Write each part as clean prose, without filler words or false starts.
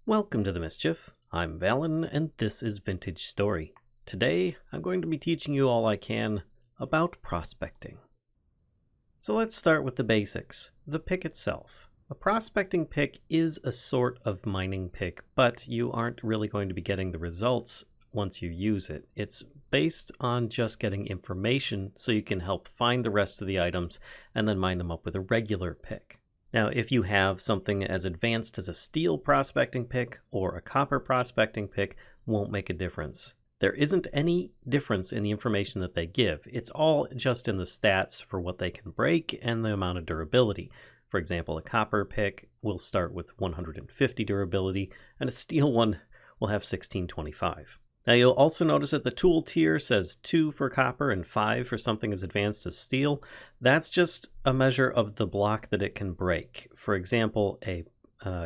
Welcome to the Mischief. I'm Valen, and this is Vintage Story. Today, I'm going to be teaching you all I can about prospecting. So let's start with the basics. The pick itself. A prospecting pick is a sort of mining pick, but you aren't really going to be getting the results once you use it. It's based on just getting information so you can help find the rest of the items and then mine them up with a regular pick. Now, if you have something as advanced as a steel prospecting pick or a copper prospecting pick, won't make a difference. There isn't any difference in the information that they give. It's all just in the stats for what they can break and the amount of durability. For example, a copper pick will start with 150 durability, and a steel one will have 1625. Now you'll also notice that the tool tier says 2 for copper and 5 for something as advanced as steel. That's just a measure of the block that it can break. For example, a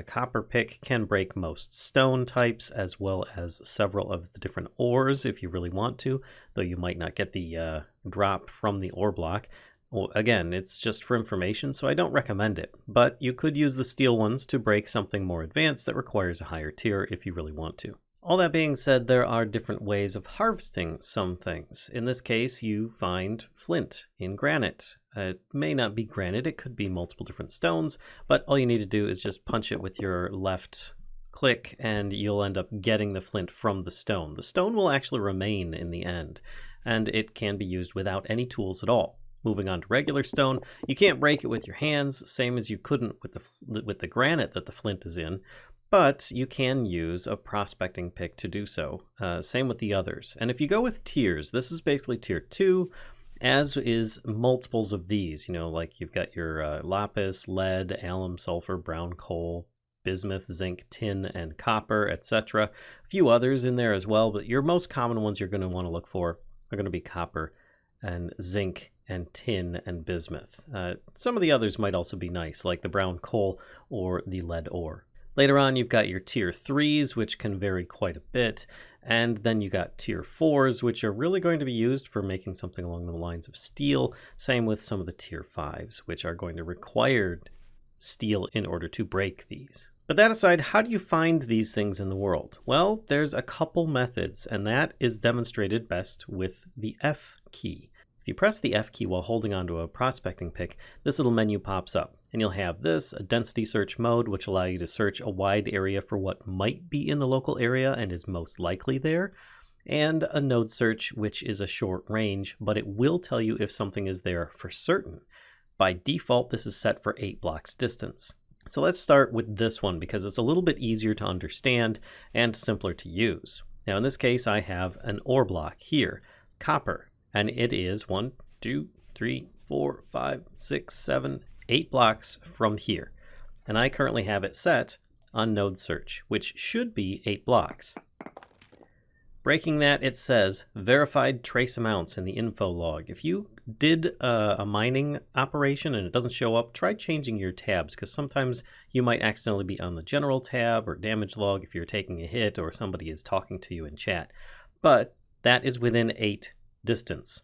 copper pick can break most stone types as well as several of the different ores if you really want to, though you might not get the drop from the ore block. Well, again, it's just for information, so I don't recommend it, but you could use the steel ones to break something more advanced that requires a higher tier if you really want to. All that being said, there are different ways of harvesting some things. In this case, you find flint in granite. It may not be granite, it could be multiple different stones, but all you need to do is just punch it with your left click and you'll end up getting the flint from the stone. The stone will actually remain in the end, and it can be used without any tools at all. Moving on to regular stone, you can't break it with your hands, same as you couldn't with the granite that the flint is in. But you can use a prospecting pick to do so. Same with the others. And if you go with tiers, this is basically tier 2, as is multiples of these. You know, like you've got your lapis, lead, alum, sulfur, brown coal, bismuth, zinc, tin, and copper, etc. A few others in there as well, but your most common ones you're going to want to look for are going to be copper and zinc and tin and bismuth. Some of the others might also be nice, like the brown coal or the lead ore. Later on, you've got your tier 3s, which can vary quite a bit, and then you got tier 4s, which are really going to be used for making something along the lines of steel. Same with some of the tier 5s, which are going to require steel in order to break these. But that aside, how do you find these things in the world? Well, there's a couple methods, and that is demonstrated best with the F key. If you press the F key while holding onto a prospecting pick, this little menu pops up. And you'll have this, a density search mode, which allow you to search a wide area for what might be in the local area and is most likely there, and a node search, which is a short range, but it will tell you if something is there for certain. By default, this is set for 8 blocks distance. So let's start with this one because it's a little bit easier to understand and simpler to use. Now in this case, I have an ore block here, copper, and it is 1, 2, 3, 4, 5, 6, 7, 8 blocks from here, and I currently have it set on node search, which should be 8 blocks. Breaking that, it says verified trace amounts in the info log. If you did a mining operation and it doesn't show up, try changing your tabs, because sometimes you might accidentally be on the general tab or damage log if you're taking a hit or somebody is talking to you in chat. But that is within 8 distance.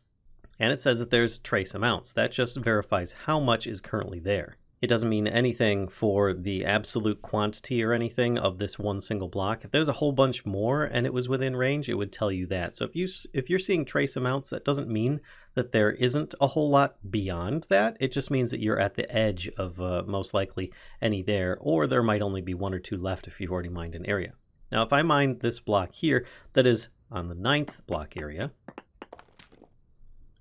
And it says that there's trace amounts. That just verifies how much is currently there. It doesn't mean anything for the absolute quantity or anything of this one single block. If there's a whole bunch more and it was within range, it would tell you that. So if you're seeing trace amounts, that doesn't mean that there isn't a whole lot beyond that. It just means that you're at the edge of most likely any there, or there might only be 1 or 2 left if you've already mined an area. Now, if I mine this block here that is on the 9th block area,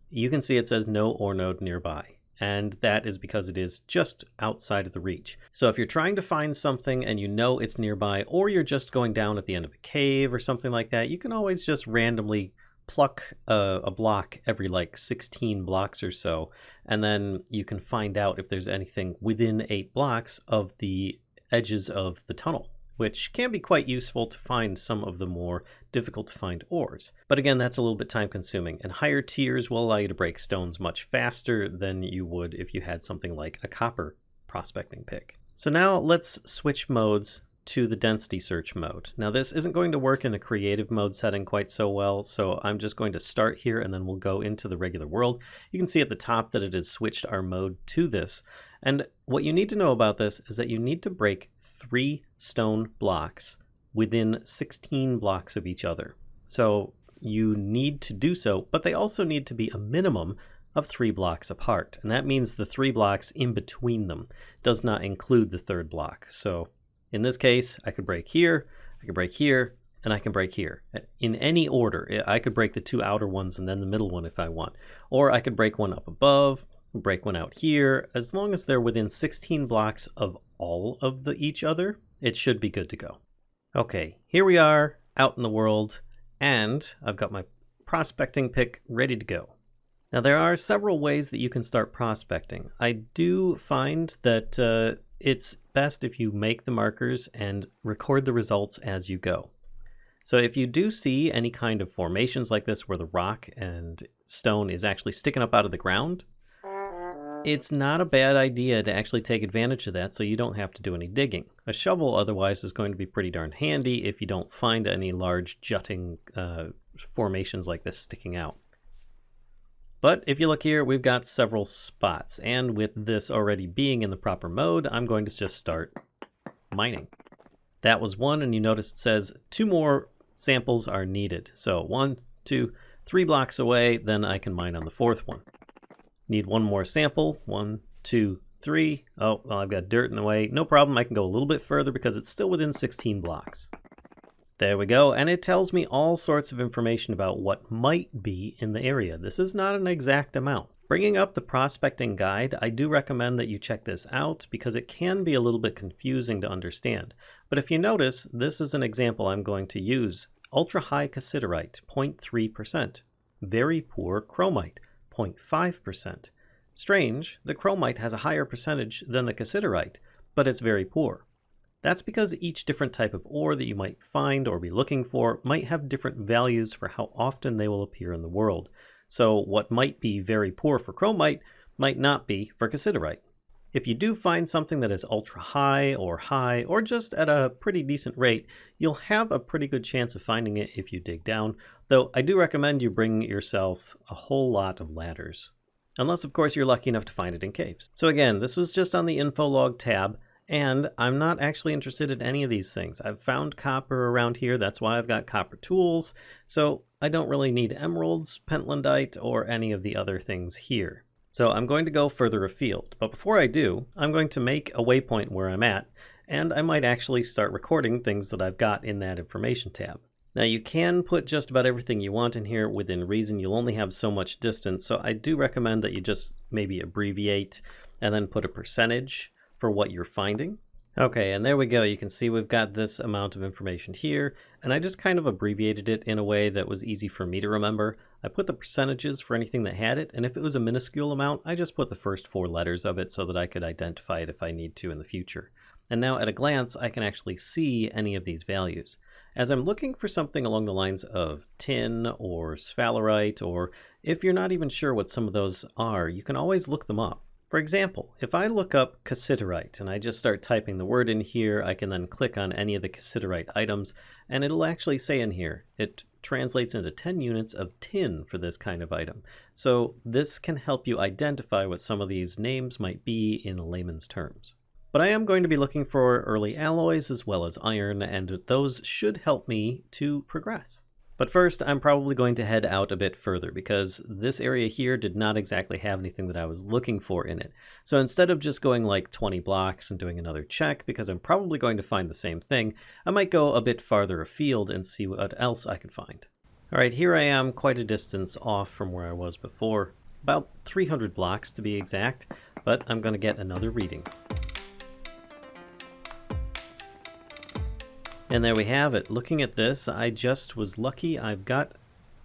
you can see it says no ore node nearby, and that is because it is just outside of the reach. So if you're trying to find something and you know it's nearby, or you're just going down at the end of a cave or something like that, you can always just randomly pluck a block every like 16 blocks or so, and then you can find out if there's anything within 8 blocks of the edges of the tunnel, which can be quite useful to find some of the more difficult to find ores. But again, that's a little bit time consuming, and higher tiers will allow you to break stones much faster than you would if you had something like a copper prospecting pick. So now let's switch modes to the density search mode. Now this isn't going to work in a creative mode setting quite so well, so I'm just going to start here and then we'll go into the regular world. You can see at the top that it has switched our mode to this, and what you need to know about this is that you need to break 3 stone blocks within 16 blocks of each other. So you need to do so, but they also need to be a minimum of 3 blocks apart. And that means the 3 blocks in between them does not include the third block. So in this case, I could break here, I could break here, and I can break here. In any order, I could break the 2 outer ones and then the middle one if I want. Or I could break one up above, break one out here. As long as they're within 16 blocks of all of each other, it should be good to go. Okay, here we are out in the world, and I've got my prospecting pick ready to go. Now there are several ways that you can start prospecting. I do find that it's best if you make the markers and record the results as you go. So if you do see any kind of formations like this where the rock and stone is actually sticking up out of the ground, it's not a bad idea to actually take advantage of that so you don't have to do any digging. A shovel otherwise is going to be pretty darn handy if you don't find any large jutting formations like this sticking out. But if you look here, we've got several spots, and with this already being in the proper mode, I'm going to just start mining. That was one, and you notice it says 2 more samples are needed. So 1, 2, 3 blocks away, then I can mine on the 4th one. Need 1 more sample. 1, 2, 3. Oh, well, I've got dirt in the way. No problem, I can go a little bit further because it's still within 16 blocks. There we go, and it tells me all sorts of information about what might be in the area. This is not an exact amount. Bringing up the prospecting guide, I do recommend that you check this out because it can be a little bit confusing to understand. But if you notice, this is an example I'm going to use. Ultra high cassiterite, 0.3%. Very poor chromite, 0.5%. Strange, the chromite has a higher percentage than the cassiterite, but it's very poor. That's because each different type of ore that you might find or be looking for might have different values for how often they will appear in the world. So what might be very poor for chromite might not be for cassiterite. If you do find something that is ultra high, or just at a pretty decent rate, you'll have a pretty good chance of finding it if you dig down, though I do recommend you bring yourself a whole lot of ladders. Unless, of course, you're lucky enough to find it in caves. So again, this was just on the info log tab. And I'm not actually interested in any of these things. I've found copper around here, that's why I've got copper tools, so I don't really need emeralds, pentlandite, or any of the other things here. So I'm going to go further afield, but before I do, I'm going to make a waypoint where I'm at, and I might actually start recording things that I've got in that information tab. Now you can put just about everything you want in here within reason. You'll only have so much distance, so I do recommend that you just maybe abbreviate and then put a percentage for what you're finding. Okay, and there we go. You can see we've got this amount of information here, and I just kind of abbreviated it in a way that was easy for me to remember. I put the percentages for anything that had it, and if it was a minuscule amount, I just put the first 4 letters of it so that I could identify it if I need to in the future. And now at a glance, I can actually see any of these values. As I'm looking for something along the lines of tin or sphalerite, or if you're not even sure what some of those are, you can always look them up. For example, if I look up cassiterite and I just start typing the word in here, I can then click on any of the cassiterite items and it'll actually say in here, it translates into 10 units of tin for this kind of item. So this can help you identify what some of these names might be in layman's terms. But I am going to be looking for early alloys as well as iron, and those should help me to progress. But first, I'm probably going to head out a bit further because this area here did not exactly have anything that I was looking for in it. So instead of just going like 20 blocks and doing another check, because I'm probably going to find the same thing, I might go a bit farther afield and see what else I can find. Alright, here I am quite a distance off from where I was before, about 300 blocks to be exact, but I'm going to get another reading. And there we have it. Looking at this, I just was lucky. I've got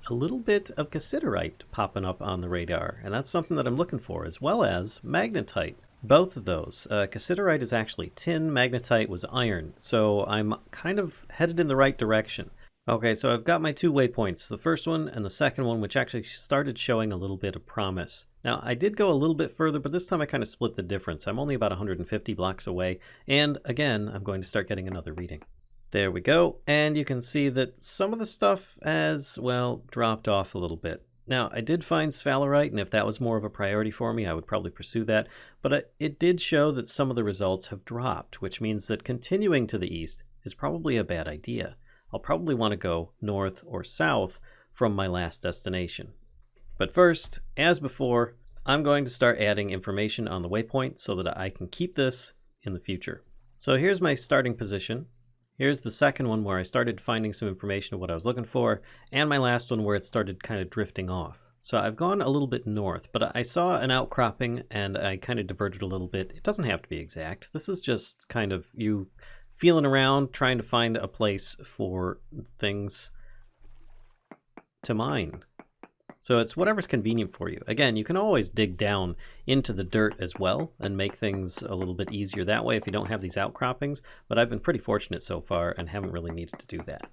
a little bit of cassiterite popping up on the radar, and that's something that I'm looking for, as well as magnetite. Both of those. Cassiterite is actually tin, magnetite was iron, so I'm kind of headed in the right direction. Okay, so I've got my 2 waypoints, the first one and the second one, which actually started showing a little bit of promise. Now, I did go a little bit further, but this time I kind of split the difference. I'm only about 150 blocks away, and again, I'm going to start getting another reading. There we go, and you can see that some of the stuff has, well, dropped off a little bit. Now, I did find sphalerite, and if that was more of a priority for me, I would probably pursue that, but it did show that some of the results have dropped, which means that continuing to the east is probably a bad idea. I'll probably want to go north or south from my last destination. But first, as before, I'm going to start adding information on the waypoint so that I can keep this in the future. So here's my starting position. Here's the second one where I started finding some information of what I was looking for, and my last one where it started kind of drifting off. So I've gone a little bit north, but I saw an outcropping and I kind of diverted a little bit. It doesn't have to be exact. This is just kind of you feeling around, trying to find a place for things to mine. So it's whatever's convenient for you. Again, you can always dig down into the dirt as well and make things a little bit easier that way if you don't have these outcroppings, but I've been pretty fortunate so far and haven't really needed to do that.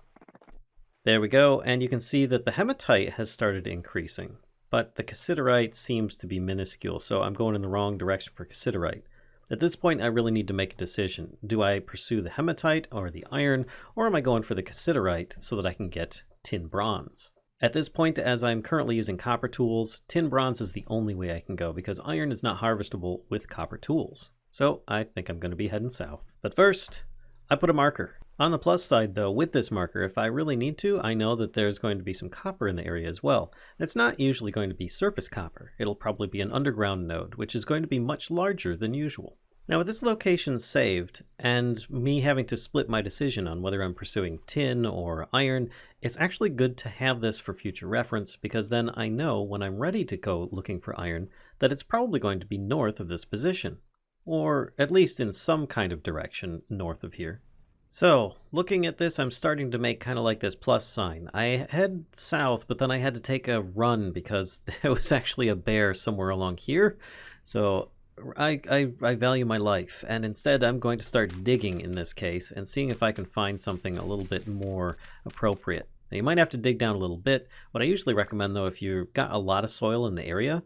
There we go, and you can see that the hematite has started increasing, but the cassiterite seems to be minuscule, so I'm going in the wrong direction for cassiterite. At this point, I really need to make a decision. Do I pursue the hematite or the iron, or am I going for the cassiterite so that I can get tin bronze? At this point, as I'm currently using copper tools, tin bronze is the only way I can go because iron is not harvestable with copper tools. So I think I'm going to be heading south. But first, I put a marker. On the plus side though, with this marker, if I really need to, I know that there's going to be some copper in the area as well. It's not usually going to be surface copper. It'll probably be an underground node, which is going to be much larger than usual. Now with this location saved, and me having to split my decision on whether I'm pursuing tin or iron, it's actually good to have this for future reference, because then I know when I'm ready to go looking for iron that it's probably going to be north of this position, or at least in some kind of direction north of here. So, looking at this, I'm starting to make kind of like this plus sign. I head south, but then I had to take a run because there was actually a bear somewhere along here. So I value my life, and instead I'm going to start digging in this case and seeing if I can find something a little bit more appropriate. Now, you might have to dig down a little bit. What I usually recommend though, if you've got a lot of soil in the area,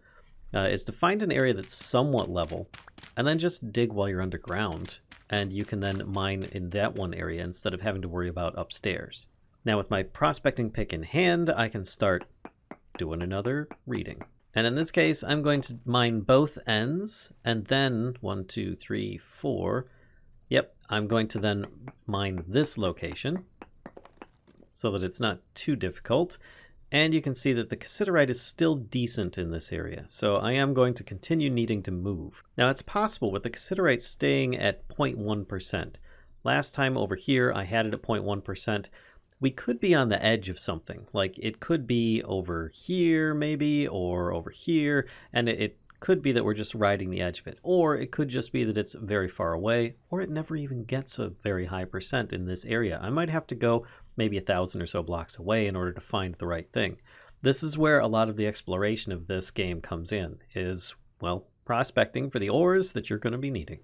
is to find an area that's somewhat level and then just dig while you're underground. And you can then mine in that one area instead of having to worry about upstairs. Now with my prospecting pick in hand, I can start doing another reading. And in this case, I'm going to mine both ends, and then 1, 2, 3, 4. Yep, I'm going to then mine this location so that it's not too difficult. And you can see that the cassiterite is still decent in this area, so I am going to continue needing to move. Now it's possible with the cassiterite staying at 0.1%. Last time over here I had it at 0.1%. We could be on the edge of something, like it could be over here maybe, or over here, and it could be that we're just riding the edge of it, or it could just be that it's very far away, or it never even gets a very high percent in this area. I might have to go maybe 1,000 or so blocks away in order to find the right thing. This is where a lot of the exploration of this game comes in, is, well, prospecting for the ores that you're going to be needing.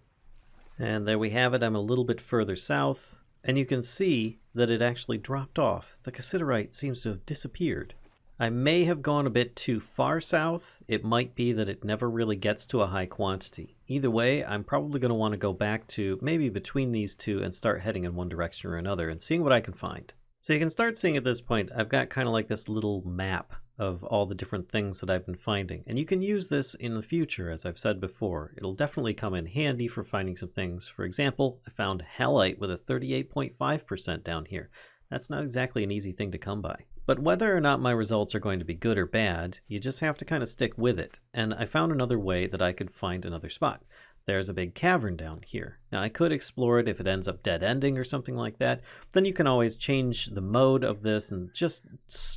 And there we have it. I'm a little bit further south, and you can see that it actually dropped off. The cassiterite seems to have disappeared. I may have gone a bit too far south. It might be that it never really gets to a high quantity. Either way, I'm probably going to want to go back to maybe between these two and start heading in one direction or another and seeing what I can find. So you can start seeing at this point, I've got kind of like this little map of all the different things that I've been finding. And you can use this in the future, as I've said before. It'll definitely come in handy for finding some things. For example, I found halite with a 38.5% down here. That's not exactly an easy thing to come by. But whether or not my results are going to be good or bad, you just have to kind of stick with it. And I found another way that I could find another spot. There's a big cavern down here. Now I could explore it if it ends up dead ending or something like that. Then you can always change the mode of this and just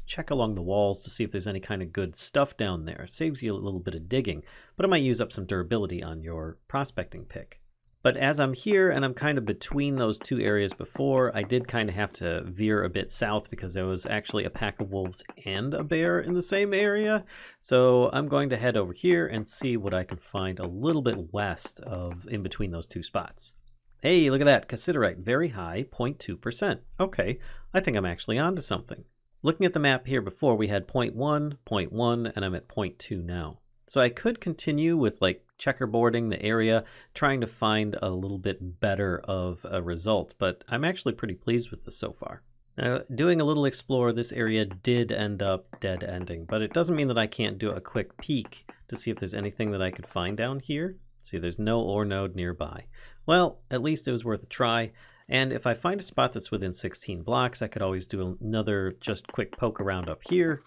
check along the walls to see if there's any kind of good stuff down there. It saves you a little bit of digging, but it might use up some durability on your prospecting pick. But as I'm here and I'm kind of between those two areas before, I did kind of have to veer a bit south because there was actually a pack of wolves and a bear in the same area. So I'm going to head over here and see what I can find a little bit west of in between those two spots. Hey, look at that, cassiterite, very high, 0.2%. Okay, I think I'm actually onto something. Looking at the map here before, we had 0.1, 0.1, and I'm at 0.2 now. So I could continue with like checkerboarding the area, trying to find a little bit better of a result, but I'm actually pretty pleased with this so far. Now, doing a little explore, this area did end up dead ending, but it doesn't mean that I can't do a quick peek to see if there's anything that I could find down here. See, there's no ore node nearby. Well, at least it was worth a try, And if I find a spot that's within 16 blocks, I could always do another just quick poke around up here.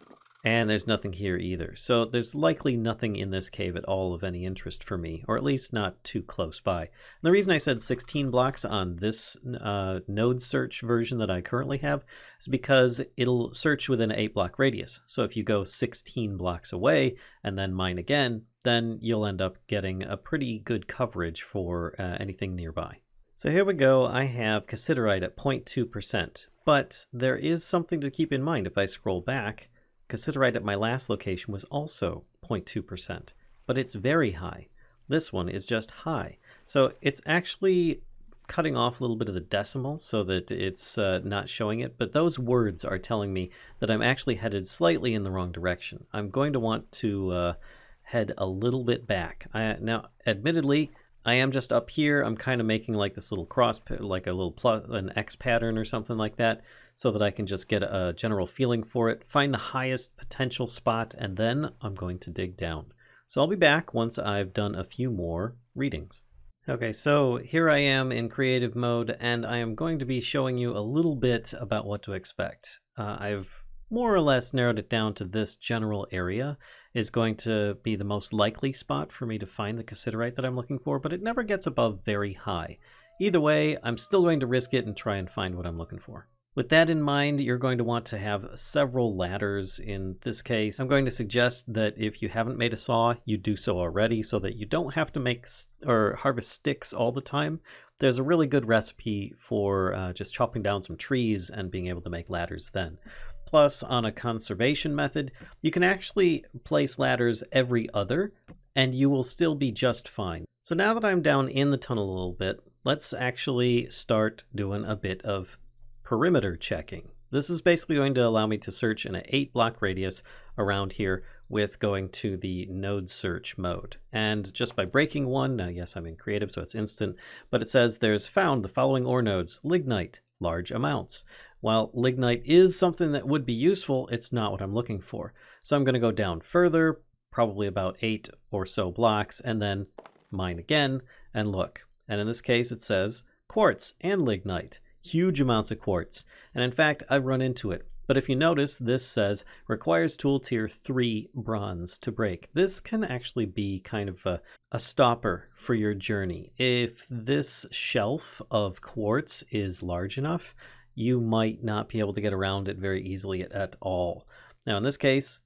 And there's nothing here either. So there's likely nothing in this cave at all of any interest for me, or at least not too close by. And the reason I said 16 blocks on this node search version that I currently have is because it'll search within an 8-block radius. So if you go 16 blocks away and then mine again, then you'll end up getting a pretty good coverage for anything nearby. So here we go. I have cassiterite at 0.2%, but there is something to keep in mind. If I scroll back, cassiterite at my last location was also 0.2%, but it's very high. This one is just high. So it's actually cutting off a little bit of the decimal so that it's not showing it, but those words are telling me that I'm actually headed slightly in the wrong direction. I'm going to want to head a little bit back. Now, admittedly, I am just up here. I'm kind of making like this little cross, like a little plus, an X pattern or something like that, so that I can just get a general feeling for it, find the highest potential spot, and then I'm going to dig down. So I'll be back once I've done a few more readings. Okay, so here I am in creative mode, and I am going to be showing you a little bit about what to expect. I've more or less narrowed it down to this general area is going to be the most likely spot for me to find the cassiterite that I'm looking for, but it never gets above very high. Either way, I'm still going to risk it and try and find what I'm looking for. With that in mind, you're going to want to have several ladders in this case. I'm going to suggest that if you haven't made a saw, you do so already so that you don't have to make or harvest sticks all the time. There's a really good recipe for just chopping down some trees and being able to make ladders then. Plus, on a conservation method, you can actually place ladders every other, and you will still be just fine. So now that I'm down in the tunnel a little bit, let's actually start doing a bit of perimeter checking. This is basically going to allow me to search in an 8-block radius around here with going to the node search mode. And just by breaking one, now yes, I'm in creative, so it's instant, but it says there's found the following ore nodes: lignite, large amounts. While lignite is something that would be useful, it's not what I'm looking for. So I'm going to go down further, probably about 8 or so blocks, and then mine again and look. And in this case, it says quartz and lignite. Huge amounts of quartz. And in fact, I've run into it. But if you notice, this says requires tool tier 3 bronze to break. This can actually be kind of a stopper for your journey. If this shelf of quartz is large enough, you might not be able to get around it very easily at all. Now in this case,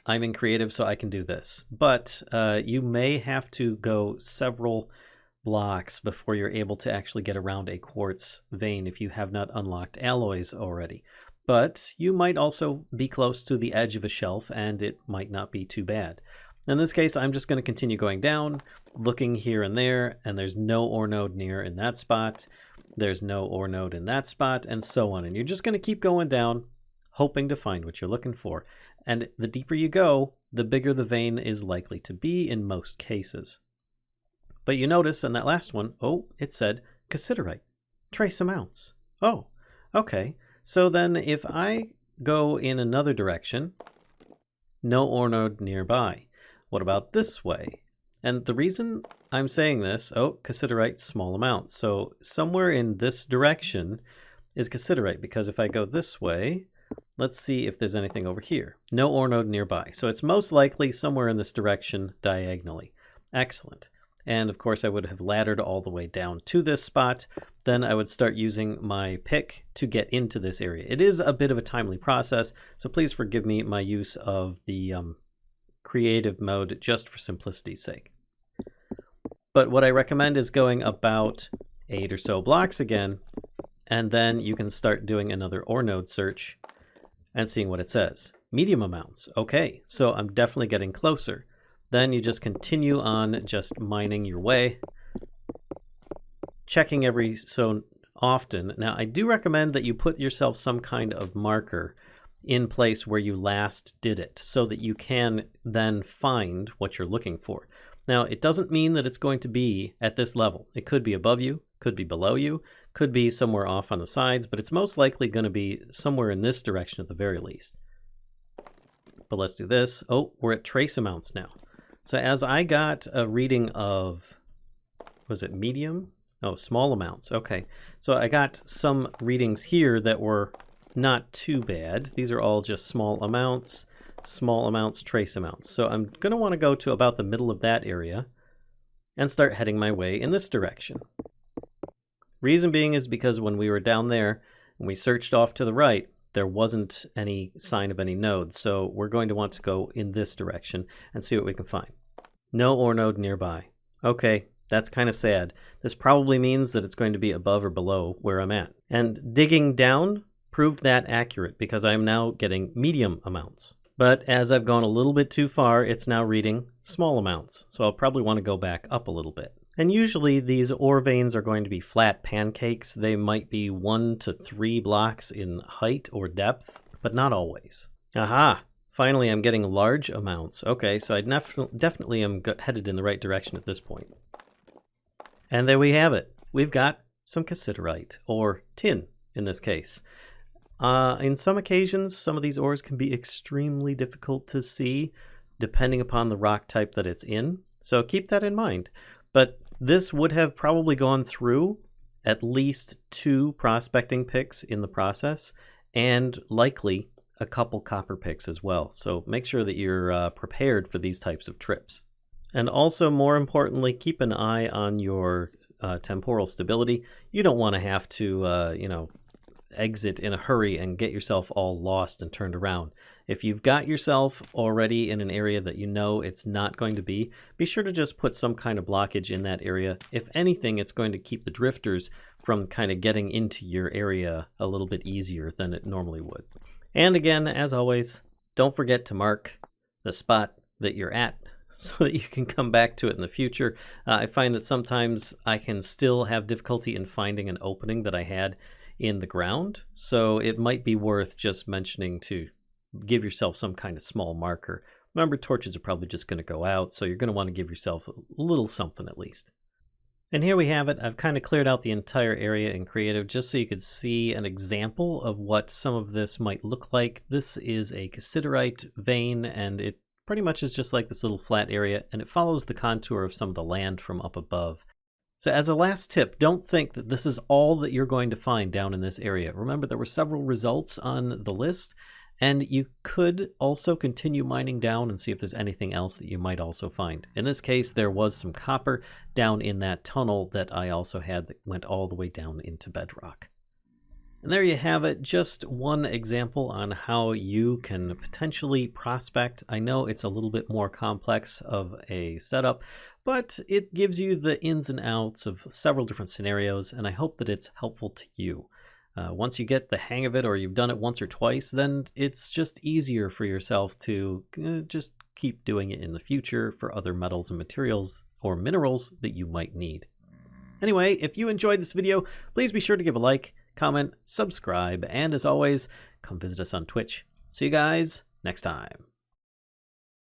I'm in creative, so I can do this. But you may have to go several blocks before you're able to actually get around a quartz vein if you have not unlocked alloys already. But you might also be close to the edge of a shelf and it might not be too bad. In this case, I'm just going to continue going down, looking here and there, and there's no ore node near in that spot. There's no ore node in that spot, and so on. And you're just going to keep going down, hoping to find what you're looking for. And the deeper you go, the bigger the vein is likely to be in most cases. But you notice in that last one, oh, it said cassiterite, trace amounts. Oh, okay. So then if I go in another direction, no ore node nearby. What about this way? And the reason I'm saying this, oh, cassiterite, small amounts. So somewhere in this direction is cassiterite, because if I go this way, let's see if there's anything over here. No ore node nearby. So it's most likely somewhere in this direction diagonally. Excellent. And of course I would have laddered all the way down to this spot. Then I would start using my pick to get into this area. It is a bit of a timely process, so please forgive me my use of the creative mode just for simplicity's sake. But what I recommend is going about 8 or so blocks again, and then you can start doing another ore node search and seeing what it says. Medium amounts. Okay, so I'm definitely getting closer. Then you just continue on just mining your way, checking every so often. Now, I do recommend that you put yourself some kind of marker in place where you last did it so that you can then find what you're looking for. Now, it doesn't mean that it's going to be at this level. It could be above you, could be below you, could be somewhere off on the sides, but it's most likely going to be somewhere in this direction at the very least. But let's do this. Oh, we're at trace amounts now. So as I got a reading of, was it medium? Oh, small amounts. Okay. So I got some readings here that were not too bad. These are all just small amounts, trace amounts. So I'm going to want to go to about the middle of that area and start heading my way in this direction. Reason being is because when we were down there and we searched off to the right, there wasn't any sign of any nodes. So we're going to want to go in this direction and see what we can find. No ore node nearby. Okay, that's kind of sad. This probably means that it's going to be above or below where I'm at. And digging down proved that accurate because I'm now getting medium amounts. But as I've gone a little bit too far, it's now reading small amounts. So I'll probably want to go back up a little bit. And usually these ore veins are going to be flat pancakes. They might be 1 to 3 blocks in height or depth, but not always. Aha! Finally, I'm getting large amounts. Okay, so I definitely am headed in the right direction at this point. And there we have it. We've got some cassiterite, or tin in this case. In some occasions, some of these ores can be extremely difficult to see depending upon the rock type that it's in. So keep that in mind. But this would have probably gone through at least 2 prospecting picks in the process, and likely a couple copper picks as well. So make sure that you're prepared for these types of trips. And also, more importantly, keep an eye on your temporal stability. You don't want to have to, exit in a hurry and get yourself all lost and turned around. If you've got yourself already in an area that you know it's not going to be sure to just put some kind of blockage in that area. If anything, it's going to keep the drifters from kind of getting into your area a little bit easier than it normally would. And again, as always, don't forget to mark the spot that you're at so that you can come back to it in the future. I find that sometimes I can still have difficulty in finding an opening that I had in the ground, so it might be worth just mentioning to give yourself some kind of small marker. Remember, torches are probably just going to go out, so you're going to want to give yourself a little something at least. And here we have it. I've kind of cleared out the entire area in creative just so you could see an example of what some of this might look like. This is a cassiterite vein, and it pretty much is just like this little flat area, and it follows the contour of some of the land from up above. So as a last tip, don't think that this is all that you're going to find down in this area. Remember, there were several results on the list, and you could also continue mining down and see if there's anything else that you might also find. In this case, there was some copper down in that tunnel that I also had that went all the way down into bedrock. And there you have it, just one example on how you can potentially prospect. I know it's a little bit more complex of a setup, but it gives you the ins and outs of several different scenarios, and I hope that it's helpful to you. Once you get the hang of it, or you've done it once or twice, then it's just easier for yourself to just keep doing it in the future for other metals and materials or minerals that you might need. Anyway, if you enjoyed this video, please be sure to give a like, comment, subscribe, and as always, come visit us on Twitch. See you guys next time.